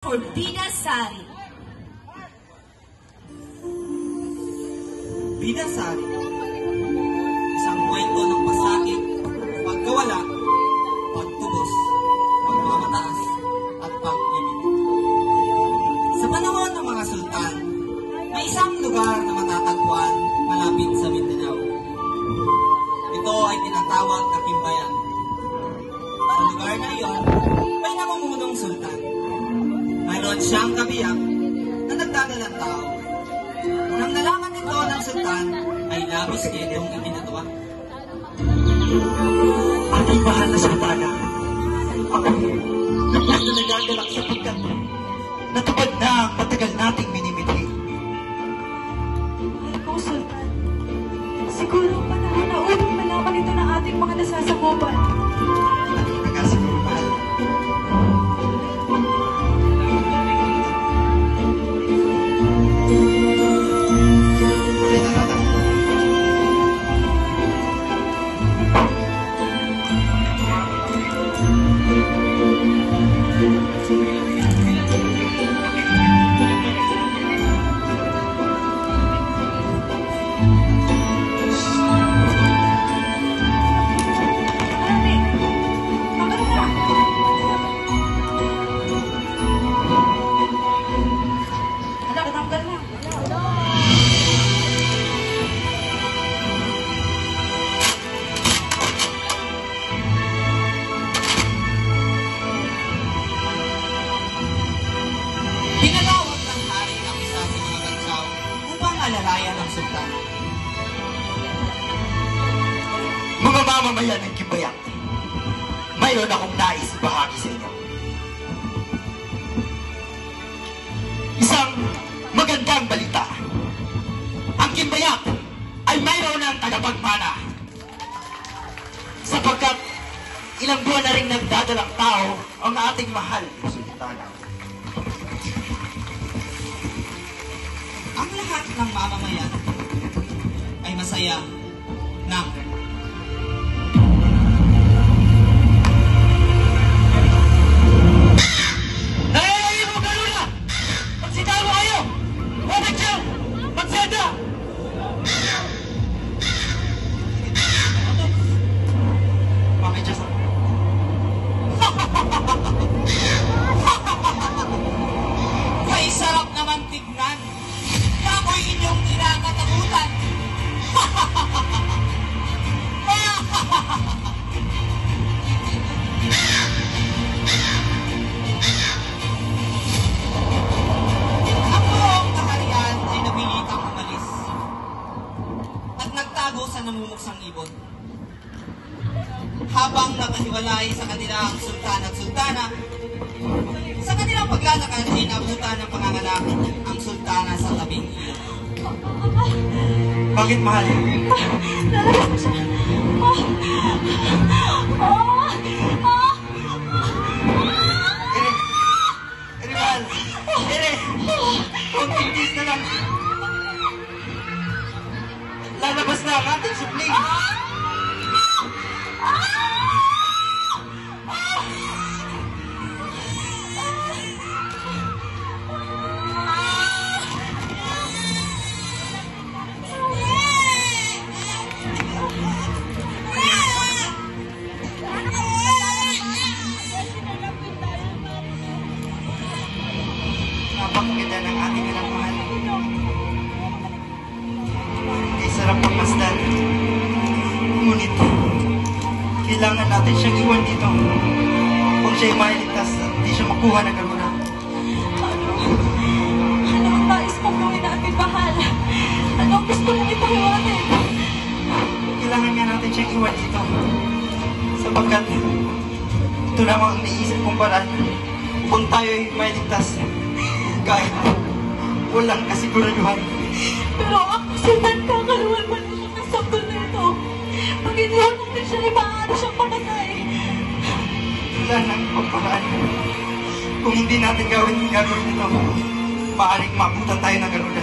for Binasari. Binasari, isang kwento ng pasakit, pagkawala, pagtubos, pagmamataas, at pag-ibig. Sa panahon ng mga sultan, may isang lugar na matatagpuan malapit sa Mindanao. Ito ay tinatawag na Kimbayan. Sa lugar na iyon, may namumunong sultan. Mayroon siyang kabiyak na nagdadalang tao. Nang nalaman ito ng sultan, ay labis nitong ikinatuwa. Ating mahal na sultana, ako na nagagalak sapagkat natupad na ang matagal nating minimithi. Mahal ko, sultan. Siguro panahon na upang malaman ito ng ating mga nasasakupan. Hindi ka siguro mahal. Pinalawag ng hari ang isa sa mga bansaw upang alalayan ng sultan. Mga mamamayan ng Kimbayan, mayroon akong nais ibahagi sa inyo. Isang magandang balita. Ang Kimbayan ay mayroon ng tagapagmana. Sapagkat ilang buwan na rin nagdadalang tao ang ating mahal na sultana. Ang lahat ng mamamayan ay masaya na Nalalayo mo galula! Magsitawa kayo! Bakit siya? Magsada! Bakit siya? kay sarap naman tignan. Ako'y inyong kinakatakutan. Ang buong kaharian ay nabilitang umalis at nagtago sa namumuksang ibon. Habang nakahiwalay sa kanila ang sultan at sultana, sa kanilang paglalakad ay nabutan ng panganganak ang sultana sa tabing ilog. Bakit mahal? Lalabas ko siya. Ere! Ere mahal! Ere! Konting tis na lang! Lalabas na ang ating supling! Napakaganda ng ating anak mahal. Ay sarap magmasdan. Ngunit, kailangan natin siyang iwan dito. Kung siya'y mailigtas at hindi siya makuha ng karuna. Ano ang nais mong gawin natin, mahal? Ano ang gusto mong ipahiwanin? Kailangan nga natin siyang iwan dito. Sapagkat, ito lamang ang naisip kong paraan kung tayo'y mailigtas. Kahit walang kasiguraduhan. Pero ako, sultan, kakaluan man siya ng sampol na ito. Pag iniwan natin siya, ay maaari siyang pamatay. Wala nang pagparaan. Kung hindi natin gagawin ito, maaaring maabutan tayo ng garuda.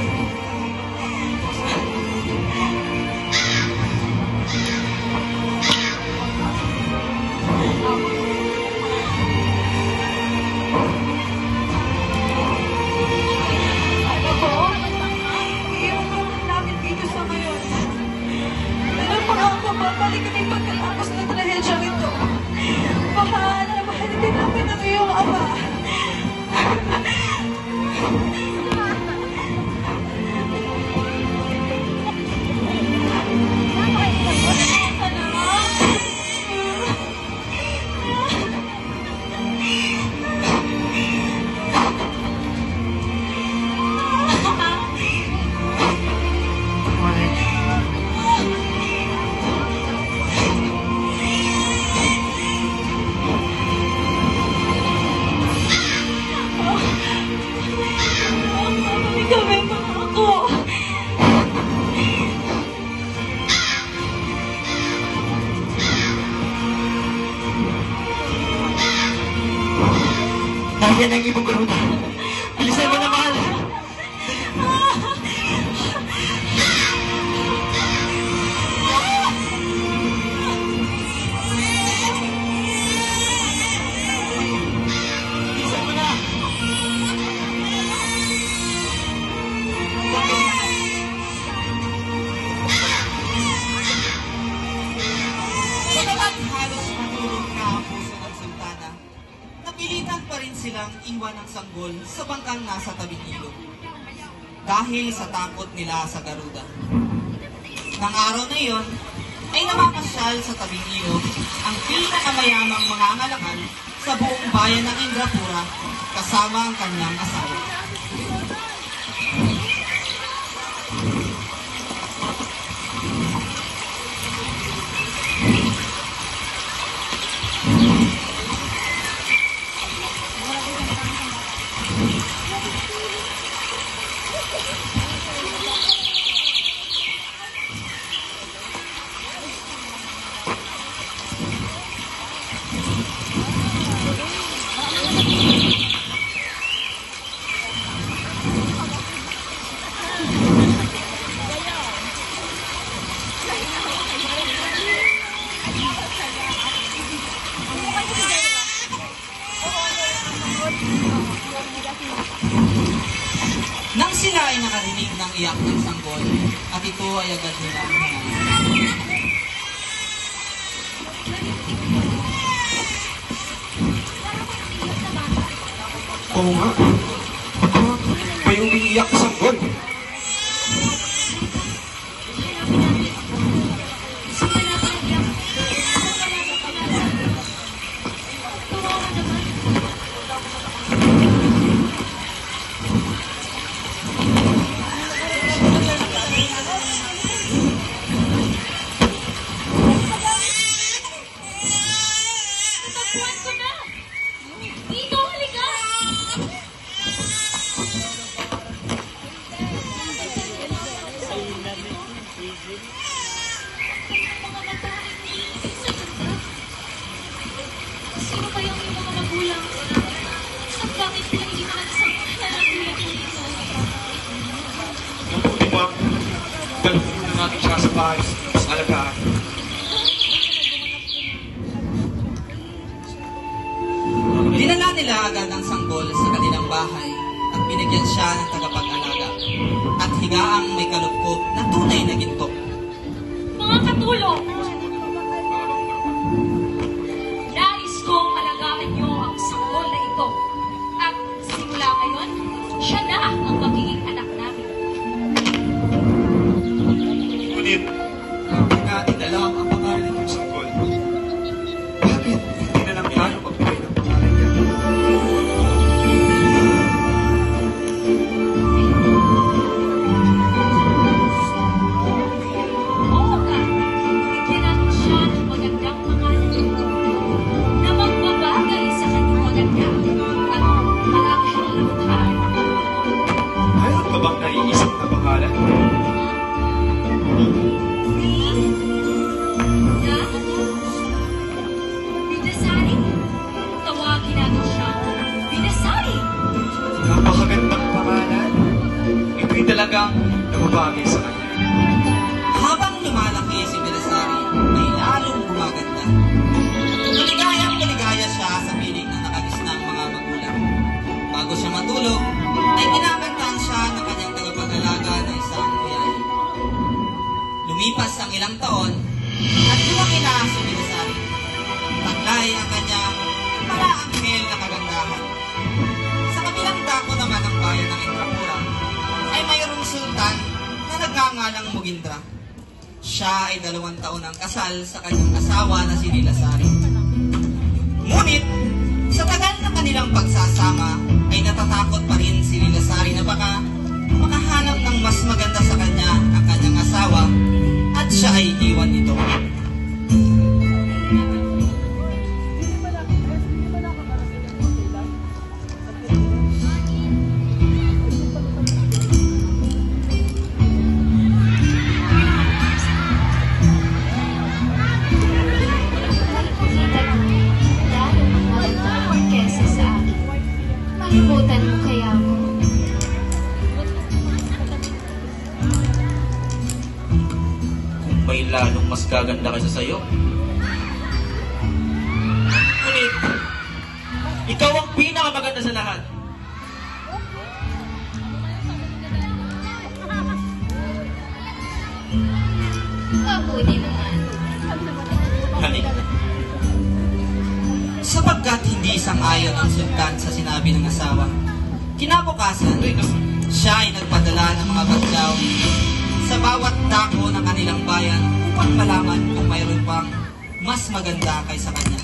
Yan ang ibang garuda. Bilisan mo na, mahal. Bilisan mo na. Bagamat halos matulog na ang puso ng sultana, napilitan pa rin silang iwan ang sanggol sa bangkang nasa tabing ilog. Dahil sa takot nila sa garuda. Nang araw na iyon, ay namamasyal sa tabing ilog ang pinakamayamang mga ngalakal sa buong bayan ng Indrapura kasama ang kanyang asawa. Nang sila ay nakarinig ng iyak ng sanggol, at ito ay agad nilang hinanap. Oo nga. May umiiyak sa sanggol. Tagpuan ko na! Dito, halika! Sino kaya ang mga magulang? At bakit pinag-iwan sa lalaki dito? Mabuti ba? Dalawin na natin siya sa bahay sa alagaan. Dinala nila agad ang sanggol sa kanilang bahay at binigyan siya ng tagapag-alaga at higaang may kalupkop na tunay na ginto. Mga katulong! Nais kong alagaan niyo ang sanggol na ito. At simula ngayon, siya na ang magiging anak namin. Ngunit, bakit natin alam ang pangalan nitong sanggol? Bakit hindi na lang tayo magbigay ng pangalan niya? Oo nga, bigyan natin siya ng magandang pangalan na magbabagay sa kanyang maganda at malaki ang lukha. Mayroon ka bang naiisip na pangalan? Binasari. Tawagin natin siya. Binasari. Napakagandang pangalan. Ito'y talagang nababagay sa kanya. Habang lumalaki si Belisari, ay lalong gumaganda. Maligayang-maligaya siya sa piling ng nakagisnang mga magulang. Bago siya matulog, ay kinakantaan siya ng kanyang tagapag-alaga na isang kuyay. Lumipas ang ilang taon, at lumaki na si Belisari. Taglay ang kanyang mala-anghel na kagandahan. Sa kabilang dako naman ng bayan ng Indrapura, ay mayroong sultan na nagngangalang Mugindra. Siya ay 2 taon ang kasal sa kanyang asawa na si Nilasari. Ngunit, sa tagal ng kanilang pagsasama, ay natatakot pa rin si Nilasari na baka makahanap ng mas maganda sa kanya ang kanyang asawa at siya ay iwan nito. Lalo magmahal kesa sa akin. mas gaganda kaysa sa'yo. Ngunit, ikaw ang pinakamaganda sa lahat. Mabuti naman. Halika na. Sapagkat hindi sang-ayon ang sultan sa sinabi ng asawa, kinabukasan, siya ay nagpadala ng mga badyaw sa bawat dako ng kanilang bayan upang malaman kung mayroon pang mas maganda kaysa kanya.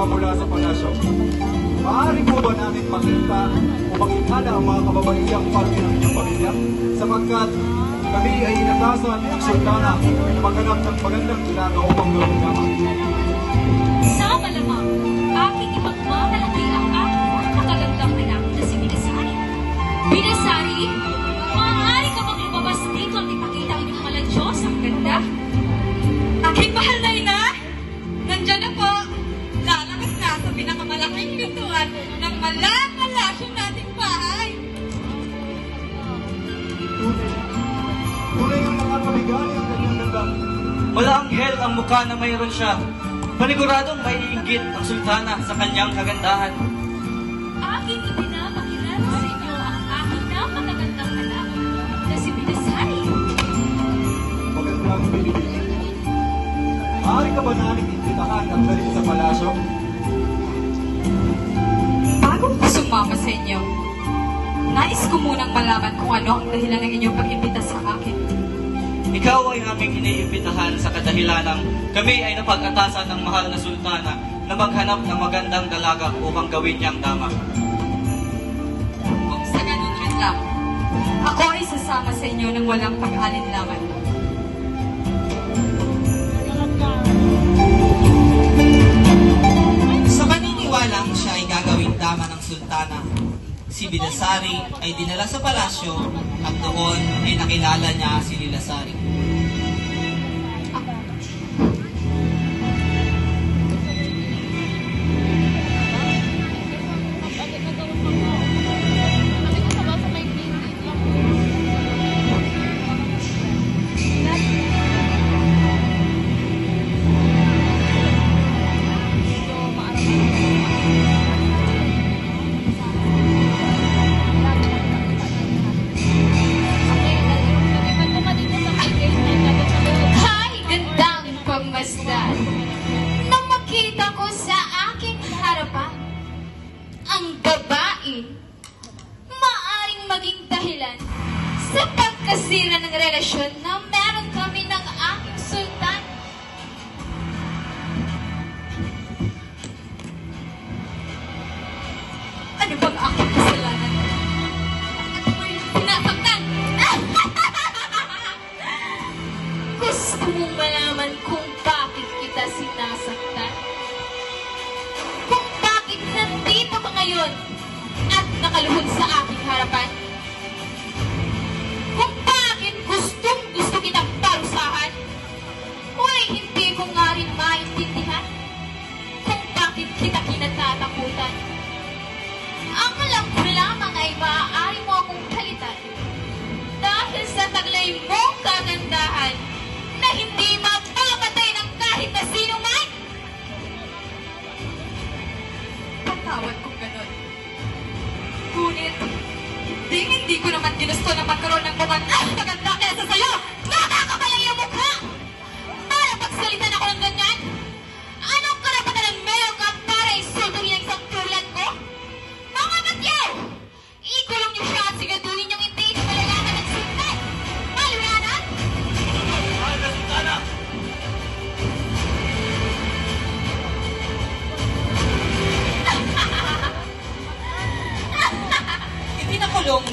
Mula sa palasyo. Maaari po ba namin makita o makilala ang mga kababaihang parte ng inyong pamilya? Sapagkat kami ay inatasan ng sultana na maghanap ng magandang ilaga upang gawin naman. Sa malamang, aking ipagmamalaki ang aking magagandang anak na si Binasari. Binasari, maaari ka bang lumabas dito at ipakita ang inyong mga Diyos ang ganda? Aking mahal na ina, nandyan na po. Lalabas na sa pinakamalaking pintuan ng malakalasyong nating bahay. Tunay ang nakakabigali ang kanyang ganda. Wala anghel ang mukha na mayroon siya. Paniguradong may iinggit ang sultana sa kanyang kagandahan. Aking ipinapakilala sa inyo ang aking napakagandang anak na si Binasari. Magandang binibigyan. Maaari ka ba namin imbitahan at dalhin sa palasyo? Bago ko sumama sa inyo, nais ko munang malaman kung ano ang dahilan ng inyong pag-imbita sa akin. Ikaw ay aming iniimbitahan sa kadahilanang kami ay napag-atasan ng mahal na sultana na maghanap ng magandang dalaga upang gawin niyang dama. Kung sa ganun rin lang, ako ay sasama sa inyo ng walang pag-alinlangan. Sa paniniwalang siya ay gagawing dama ng sultana, si Binasari ay dinala sa palasyo at doon ay nakilala niya si Lilasari. Sa pagkasira ng relasyon na meron kami ng aking sultan. Ano bang aking kasalanan? At mo'y pinapagtan. Gusto mong malaman kung bakit kita sinasaktan? Kung bakit nandito ka ngayon at nakaluhod sa aking harapan? Kung bakit gustong-gusto kitang parusahan? Uy, hindi ko nga rin maintindihan kung bakit kita kinatatakutan. Ang alam ko lamang ay maaari mo akong palitan dahil sa taglay mong kagandahan na hindi mapapatay ng kahit na sino man. Patawad kong ganon. Ngunit, hindi ko naman ginusto na magkaroon ng mukhang maganda kesa sa'yo! Nakakapalang iyong mukha! Para pagsalitan ako ng ganyan? Anong karapatan ng mayo ka para isulturin ang isang tulad ko? Mga matyaw! Ikulong niyo siya at siguraduhin niyong hindi siya malalaman ng sultan! Maliwanag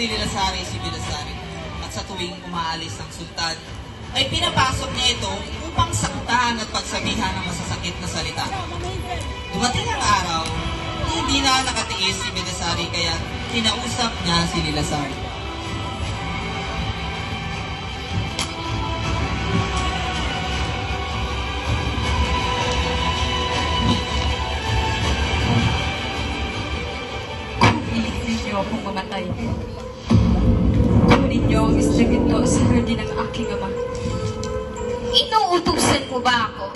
ni Nilasari si Bilasari. At sa tuwing umaalis ang sultan, ay pinapasok niya ito upang saktan at pagsabihan ng masasakit na salita. Dumating ang araw, hindi na nakatiis si Bilasari kaya kinausap niya si Nilasari. Akong mamatay. Kunin niyo ang islang ito sa hardin ng aking ama. Inuutusan mo ba ako?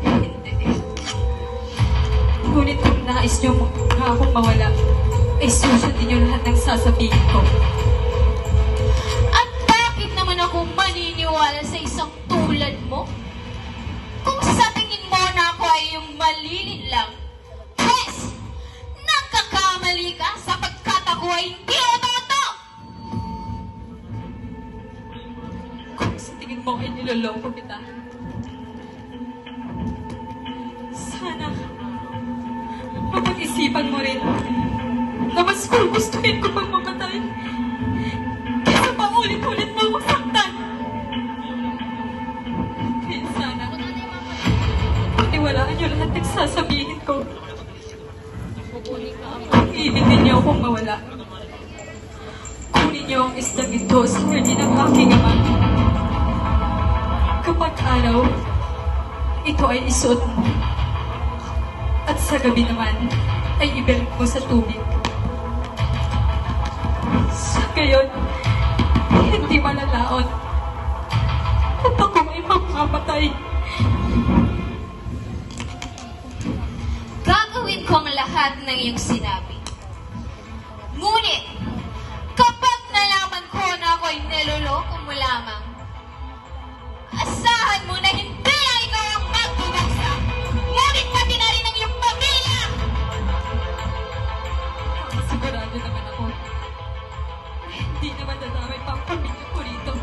Hindi. Ngunit kung nais niyo na akong mawala, ay susundin niyo lahat ng sasabihin ko. At bakit naman ako maniniwala sa isang tulad mo? Kung sa tingin mo na ako ay yung malilin lang, pwes! Nagkakamali ka sapagkat ako ay hindi ototo! Kung sa tingin mo ay niloloko kita, sana mapag-isipan mo rin na mas gustuhin ko pang mamatay kaysa pa ulit-ulit mo ako saktan. Kaya sana paniwalaan niyo lahat ng sasabihin ko. Kung ibigin niyo akong mawala, kunin niyo ang isdang ito sa hardin ng aking ama. Kapag araw, ito ay isuot mo. At sa gabi naman, ay ibalik mo sa tubig. Sa gayon, hindi malalaon. At ako ay mamamatay. Gagawin ko ang lahat ng iyong sinabi. Ngunit, kapag nalaman ko na ako'y niloloko mo lamang, asahan mo na hindi lang ikaw ang magbubagsak, ngunit pati na rin ang iyong pamilya! Sigurado naman ako. Hindi naman dadamay pa ang pamilya ko rito.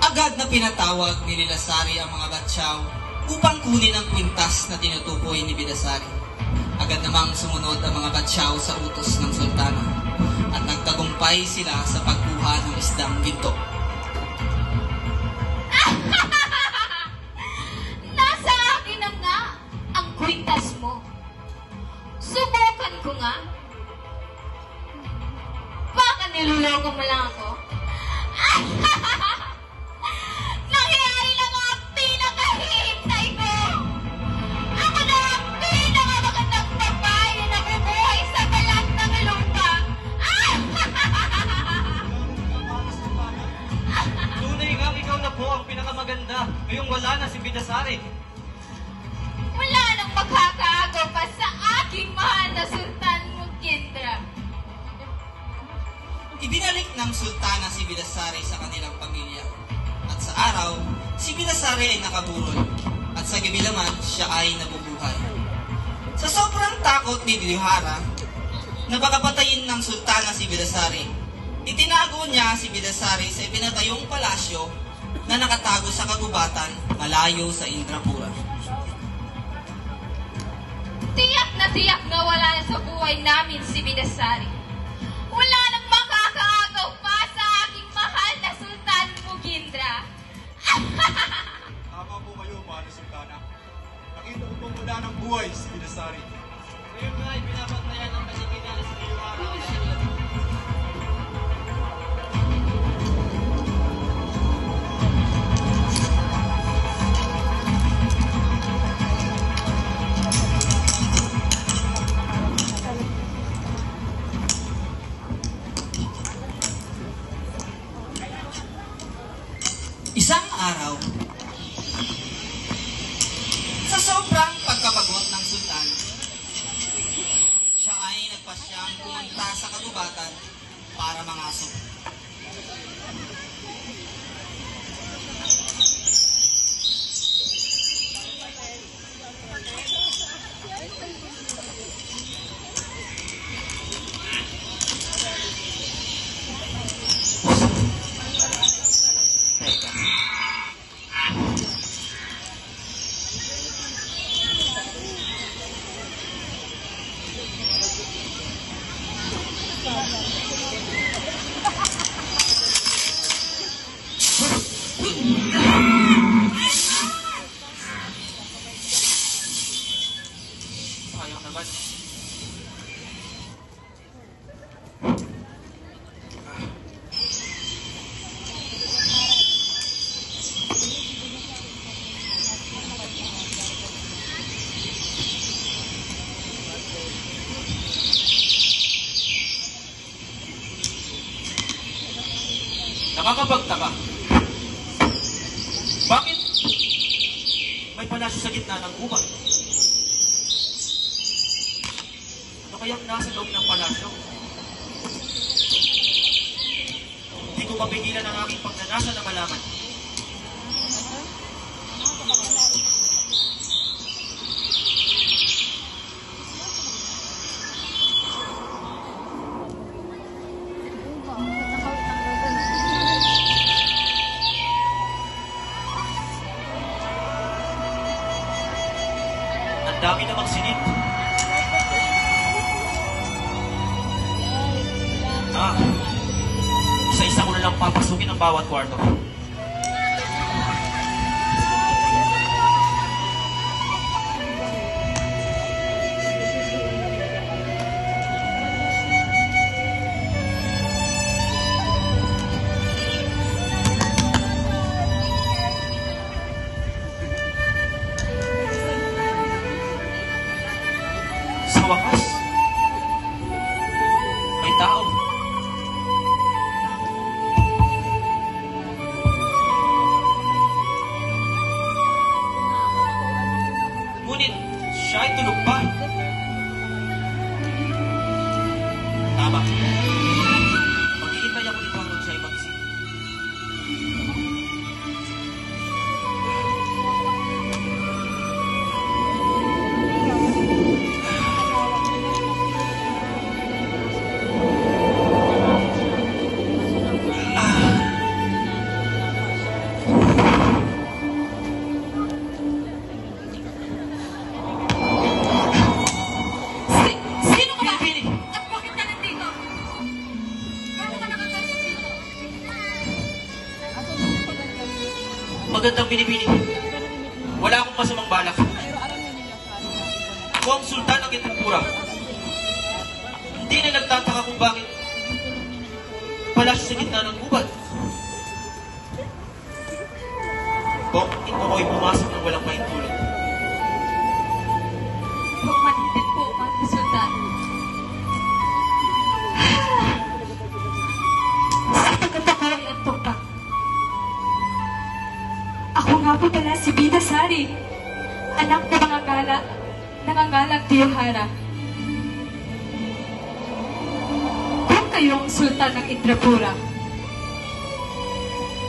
Agad na pinatawag ni Nilasari ang mga batyaw upang kunin ang kwintas na tinutukoy ni Bilasari. Agad namang sumunod ang mga batyaw sa utos ng sultana at nagtagumpay sila sa pagkuha ng isdang ginto. Nasa akin na nga ang kwintas mo. Subukan ko nga. Baka niloloko mo lang ako. Nangyari lang ang pinakahihintay ko. Ako na ang pinakamagandang babae na nabubuhay sa balat ng lupa. Tunay nga ikaw na po ang pinakamaganda. Ngayong wala na si Bidasari. Wala nang makakaagaw pa sa aking mahal na Sultan Mukindra. Ibinalik ng sultana si Bilasari sa kanilang pamilya. At sa araw, si Bilasari ay nakaburol. At sa gabi naman, siya ay nabubuhay. Sa sobrang takot ni Diyuhara, na baka patayin ng sultana si Bilasari, itinago niya si Bilasari sa ipinatayong palasyo na nakatago sa kagubatan malayo sa Indrapura. Tiyak na wala na sa buhay namin si Bidasari. Wala nang makakaagaw pa sa aking mahal na Sultan Mukindra. Tama po kayo, mahal na sultana. Nakita ko pong wala ng buhay si Bilasari. Ngayon nga ay pinabantayan ng kanikinala sa Diyuhara. Isang araw, sa sobrang pagkabagot ng sultan, siya ay nagpasyang pumunta sa kagubatan para mangaso. Nakakapagtaka. Bakit may palasyo sa gitna ng gubat? Ano kayang nasa loob ng palasyo? Hindi ko mapigilan ang aking pagnanasa na malaman. Ang dami namang silid. Isa-isa ko na lang papasukin ang bawat kwarto. Sa wakas, may tao. Ngunit, siya ay tulog pa. Tama. Maghihintay ako dito hanggang siya ay magising. Sino ka ba? Pinipili! At bakit ka nandito? Paano ka nakakaroon dito? Magandang binibini. Wala akong masamang balak. Ako ang sultan ng Itripura. Hindi na nagtataka kung bakit palasyo sa gitna ng gubat. Kung ito ko'y pumasok ng walang pahintulot. Pumanitid po, Mati Sultan. Sapagkat ako ay antok pa. Ako nga po pala si Bida Sari, anak ng mga nangangalang Tiyohara. Kung kayo ang sultan ng Indrapura,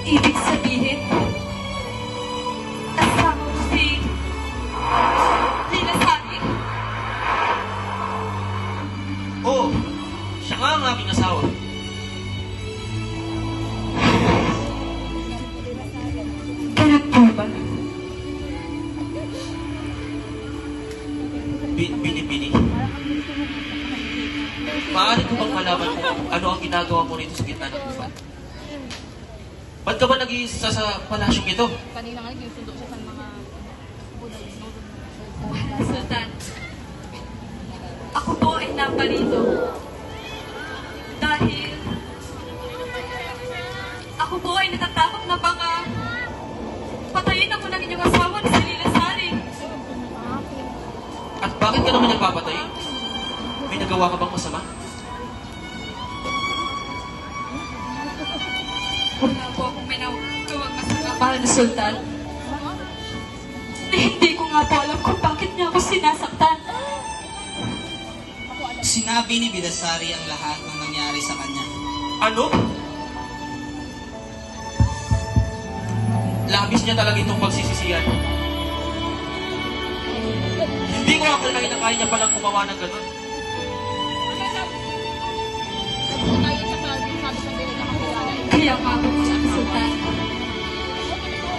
ibig sabihin, asawa mo si Lila Sari? Oo, siya nga ang aking asawa. Ganun po ba? Binibini. Maaari ko bang malaman kung ano ang ginagawa mo rito sa gitna ng gubat? Ba't ka ba nag-iisa sa palasyong ito? Kanina nga nagsundo siya sa mga Sultan, ako po ay naparito dahil ako po ay natatakot na baka patayin ako ng inyong asawa na si Lila Sari. At bakit ka naman nagpapatay? May nagawa ka bang masama? Wala po akong minawag masama para na Sultan. Na hindi ko nga po alam kung bakit niya ako sinasaktan. Sinabi ni Bidasari ang lahat ng nangyari sa kanya. Ano? Labis niya talaga itong pagsisisiyan. Hindi ko akalain na kaya niya palang gumawa ng ganun. tayo sa sabi sa nila na kakilala. Kaya nga po siya, Sultan.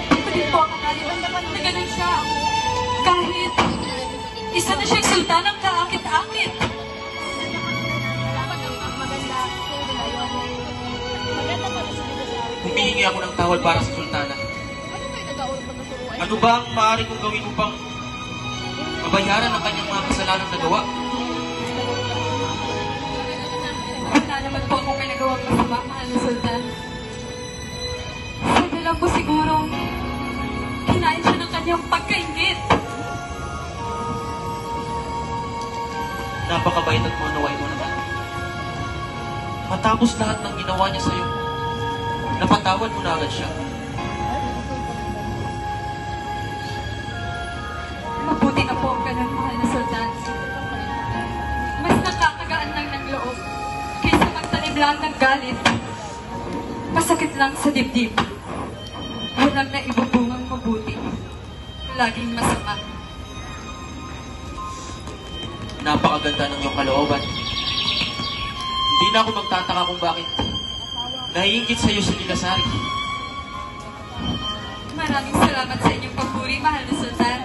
Hindi ko din po akalain na ganun siya. Kahit isa na siyang sultan ang kaakit-akit. Dapat ang maganda maganda pa rin sa Bidasari. Humihingi ako ng tawad para sa sultana. Ano kayo nag-aurong pagkasuruan? Ano ba ang maaari kong gawin upang mabayaran ang kanyang mga kasalanang nagawa? Wala naman po akong may nagawang masama, mahal na Sultan. Sabi lang po sigurong kinain siya ng kanyang pagkaingit. Napakabait at manuway mo naman. Matapos lahat ng ginawa niya sa'yo, napatawad mo na agad siya. Mabuti na po ang ganun, mahal na Sultan. Mas nakakagaan lang ng loob kaysa magtanim lang ng galit. Masakit lang sa dibdib. Walang naibubungang mabuti. Laging masama. Napakaganda ng iyong kalooban. Hindi na ako magtataka kung bakit naiingit sa'yo si Nilasari. Maraming salamat sa inyong papuri, mahal na Sultan.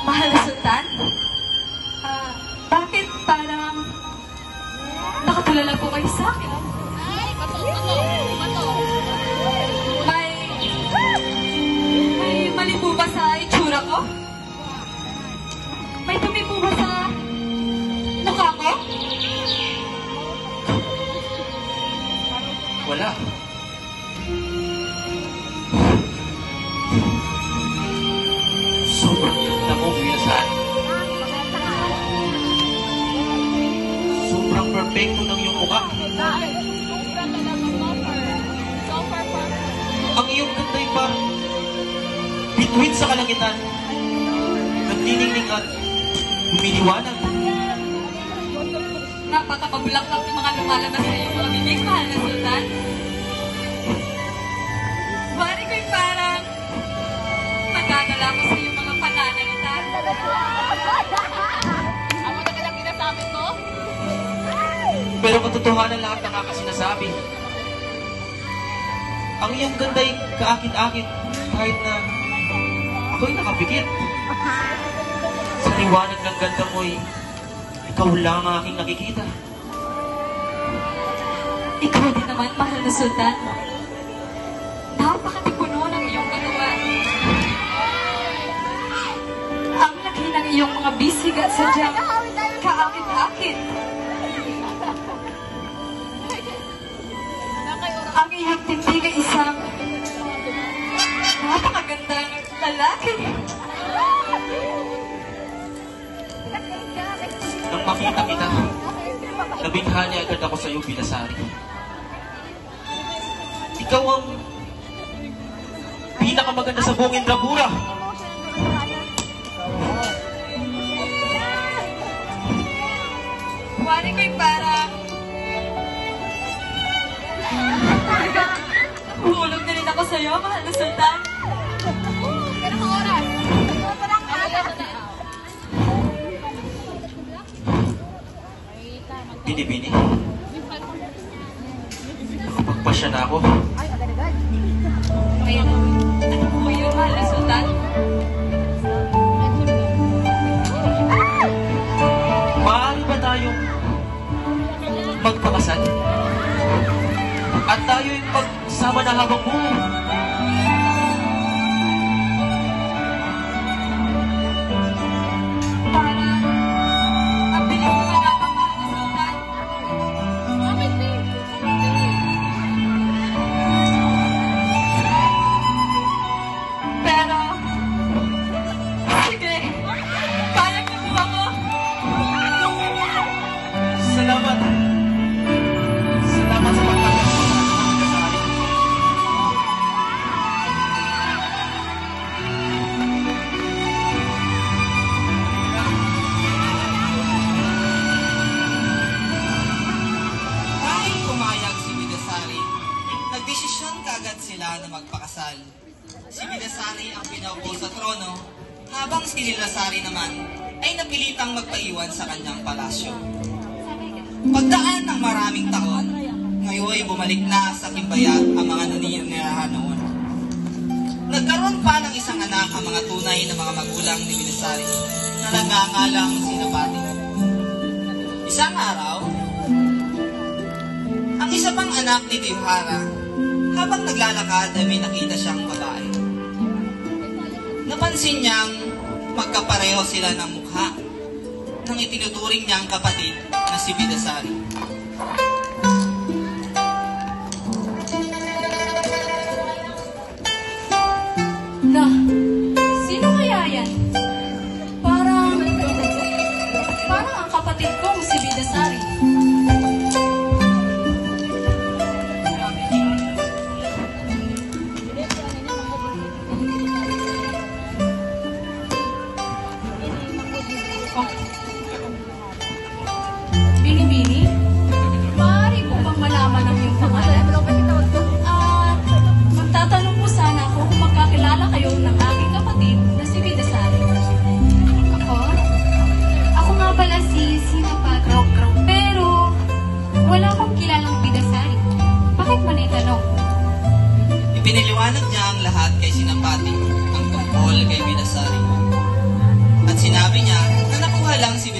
Mahal na Sultan? Bakit parang nakatulala po kayo sa akin? Ay, bato. May mali po ba sa itsura ko? May dumi po ba sa mukha ko? Wala. Sobrang ganda mo, Nilasari. Sobrang perfecto ng iyong mukha. Ang iyong ganda ay parang bituin sa kalangitan. Nagniningning at lumiliwanag. Napakapabulaklak ng mga lumalabas sa iyong mga bibig, mahal na Sultan. Bari ko'y parang magdadala ko sa iyong mga pananalita. Ang matagal ang ginasabi ko? Pero katotohanan lahat ng kakasinasabi. Ang iyong ganda ay kaakit-akit kahit na ako'y nakapikit. Sa liwanag ng ganda mo'y ikaw lang ang aking nakikita. Ikaw din naman, mahal na Sultan. Napakatipuno ng iyong katawan. Ang laki ng iyong mga bisig at sadyang kaakit-akit. Ang iyong tindig ay isang napakagandang lalaki. Nang makita kita, nabinghani agad ako sa iyo, Nilasari. Ikaw ang pinakamaganda sa buong Indrapura. Wari ko'y parang hulog na rin ako sa iyo, mahal na Sultan. Ganang oras. Bini-bini. Magpasya na ako. Ngayon, ano po yun, mahal na Sultan? Maaari ba tayong magpakasal? At tayo'y magsama na habang buhay? Parang ang bilis mo manapang, mahal na Sultan. Pero, sige, payag na po ako. Salamat. Salamat sa pagkakasal. Dahil pumayag si Nilasari, nagdesisyon kaagad sila na magpakasal. Si Nilasari ang pinaupo sa trono, habang si Nilasari naman ay napilitang magpaiwan sa kanyang palasyo. Pagdaan ng maraming taon, ngayon bumalik na sa Kimbayat ang mga naninirahan noon. Nagkaroon pa ng isang anak ang mga tunay na mga magulang ni Nilasari na nagngangalang Sinapati. Isang araw, ang isa pang anak ni Teuhara, habang naglalakad ay may nakita siyang babae. Napansin niyang magkapareho sila ng mukha nang itinuturing niyang kapatid na si Bidasari. Na, sino kaya yan? Parang ang kapatid kong si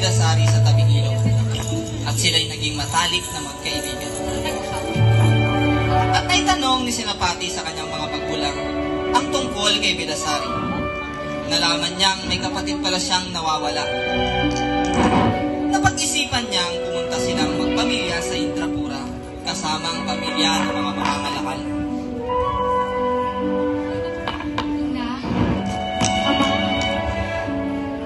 bidasari sa tabing ilog at sila'y naging matalik na magkaibigan. At naitanong ni Senapati sa kanyang mga magulang ang tungkol kay Bidasari. Nalaman niyang may kapatid pala siyang nawawala. Napag-isipan niyang pumunta silang magpamilya sa Indrapura kasama ang pamilya ng mga mangangalakal. Na, Ama,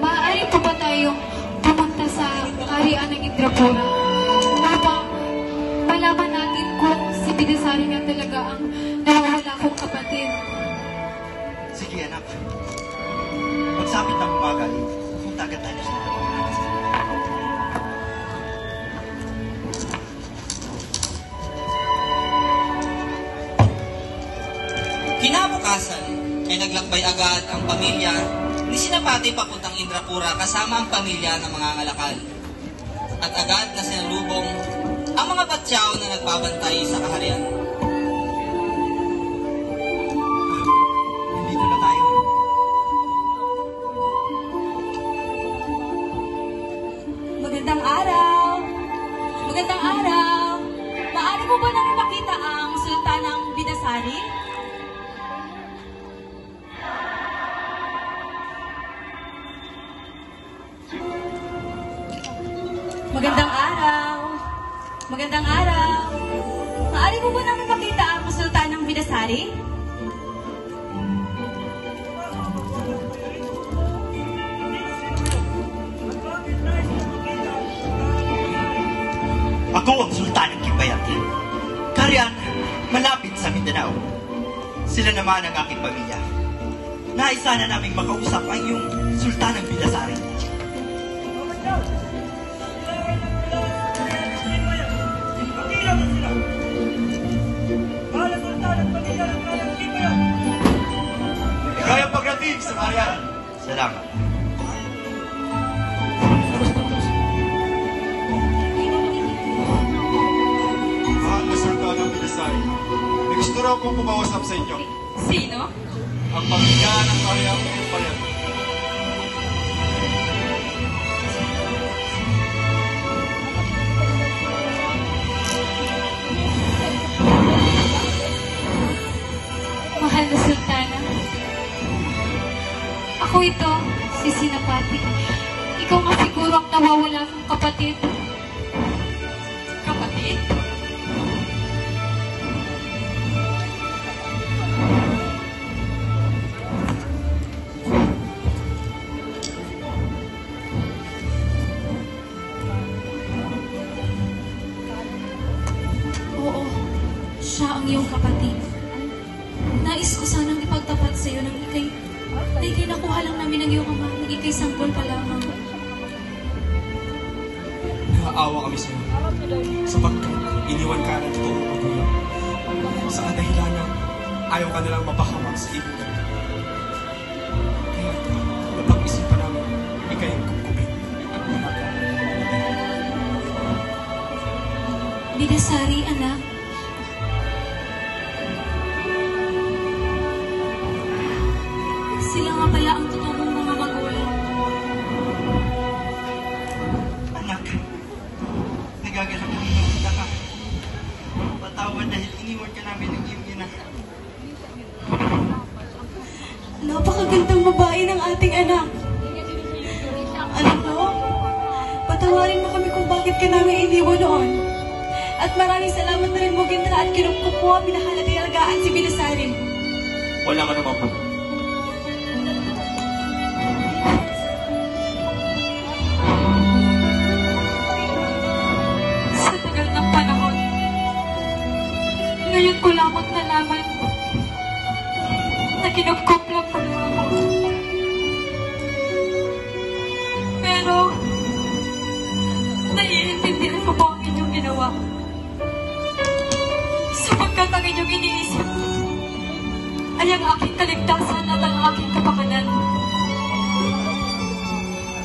maaari po ba tayong pumunta sa kaharian ng Indrapura upang malaman natin kung si Bidasari nga talaga ang nawawala kong kapatid? Sige anak. Pagsapit ng umaga, pupunta agad tayo sa Kinabukasan ay naglakbay agad ang pamilya ni Senapati papuntang Indrapura kasama ang pamilya ng mga ngalakal. At agad na sinalubong ang mga batyaw na nagbabantay sa kaharian. Nandito na tayo. Magandang araw! Magandang araw! Maaari mo ba nang ipakita ang Sultanang Bidasari? Magandang araw! Magandang araw! Maaari mo ba nang ipakita ang Sultanang Bidasari? Ako ang Sultan ng Kibayati. Kaharian, malapit sa Mindanao. Sila naman ang aking pamilya. Nais sana naming makausap ang iyong Sultan ng Bidasari. Kaya pagdating sa kaharian. Salamat. Mahal na Sultan ng Bidasari, may gusto raw pong kumausap sa inyo. Sino? Ang pamilya ng kaharian ng Kibayati. Mahal na Sultana. Ako ito, si Senapati. Ikaw nga siguro ang nawawala kong kapatid. Kapatid? Oo, siya ang iyong kapatid. Nais ko sanang ipagtapat sa iyo ng ikay. Na ikay nakuha lang namin ng iyong ama, ng ikay sanggol pa lamang. Naaawa kami sa iyo. Sapagkat iniwan ka ng totoong magulang. Sa kadahilanan, ayaw ka nilang mapahamak sa iyong ganda. Kaya napag-isipan namin, ikay ang kukubin at umaga. Bidasari, anak. Sila nga pala ang totoong mga magulang. Anak, nagagalak kami ng ka. Patawad dahil iniwan ka namin ng iyong ina. Napakagandang babae ng ating anak. Alam mo, patawarin mo kami kung bakit ka namin iniwan noon. At maraming salamat na rin mo ginala at kinukupo minahal at inalagaan si Bidasari. Wala ka naman po. Sa tagal ng panahon, ngayon ko lamang nalaman na kinupkuplang mo na ako. Pero, naiintindihan ko po ang inyong ginawa. Sapagkat ang inyong iniisip ay ang aking kaligtasan at ang aking kapakanan.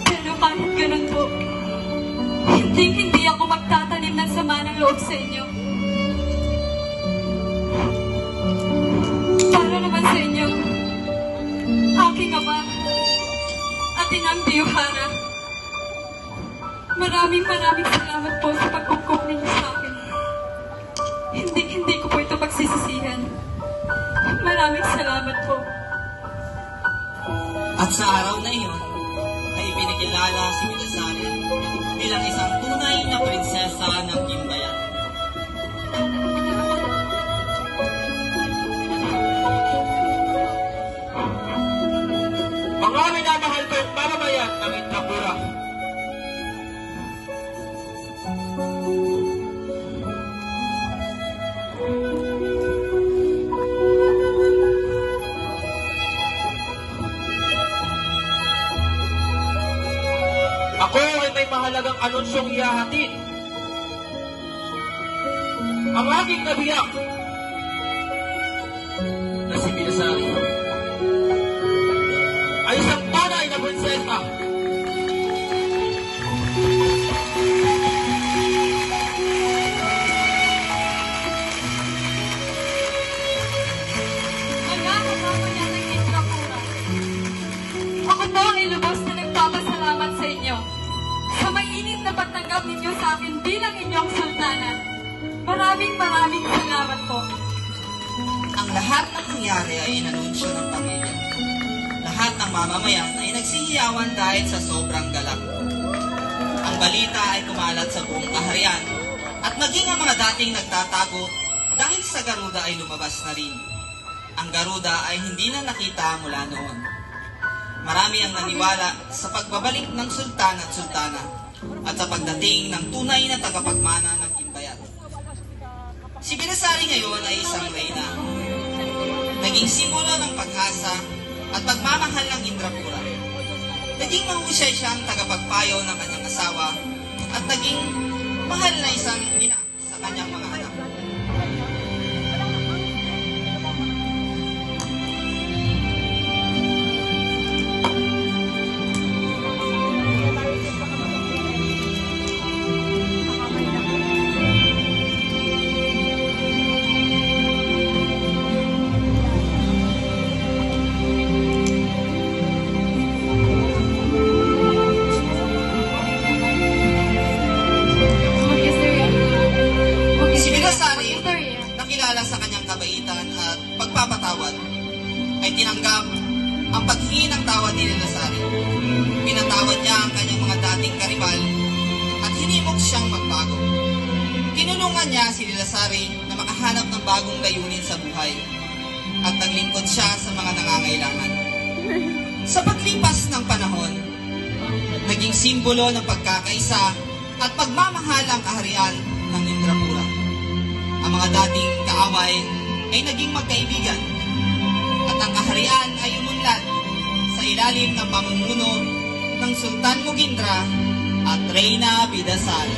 Pero kahit ganun po, hindi ako magtatanim ng sama ng loob sa inyo. Para naman sa inyo, aking ama at inang Biyuhara. Maraming salamat po sa pagkukup ninyo sa akin. Hindi ko po ito pagsisisihan. Maraming salamat po. At sa araw na iyon, ay pinakilala si Pinasari bilang isang tunay na prinsesa ng Gimbayan. Mga minamahal kong mamamayan ng Indrapura. Ako ay may mahalagang anunsyong ihahatid. Ang aking nabiyak na si Pinasari ay isang tunay na prinsesa. Mga kapamilya ng Indrapura, ako po ay lubos na nagpapasalamat sa inyo sa mainit na pagtanggap ninyo sa akin bilang inyong sultana. Maraming salamat po. Ang lahat ng nangyari ay inanunsyo ng pamilya. Lahat ng mamamayan ay nagsihiyawan dahil sa sobrang galak. Ang balita ay kumalat sa buong kaharian at maging ang mga dating nagtatago dahil sa Garuda ay lumabas na rin. Ang Garuda ay hindi na nakita mula noon. Marami ang naniwala sa pagbabalik ng sultan at sultana at sa pagdating ng tunay na tagapagmana ng Gimbayan. Si Pinasari ngayon ay isang reyna. Naging simbolo ng pag-asa at pagmamahal ng Indrapura. Naging mahusay siyang tagapagpayo ng kanyang asawa at naging mahal na isang ina sa kanyang mga anak. Si Pinasari, nakilala sa kanyang kabaitan at pagpapatawad, ay tinanggap ang paghingi ng tawad ni Lasari. Pinatawad niya ang kanyang mga dating karibal at hinimok siyang magbago. Tinulungan niya si Lasari na makahanap ng bagong layunin sa buhay at naglingkod siya sa mga nangangailangan. Sa paglipas ng panahon, naging simbolo ng pagkakaisa at pagmamahal ang kaharian ng Indrapura. Ang mga dating kaaway ay naging magkaibigan at ang kaharian ay umunlad sa ilalim ng pamumuno ng Sultan Mugindra at Reyna Bidasari.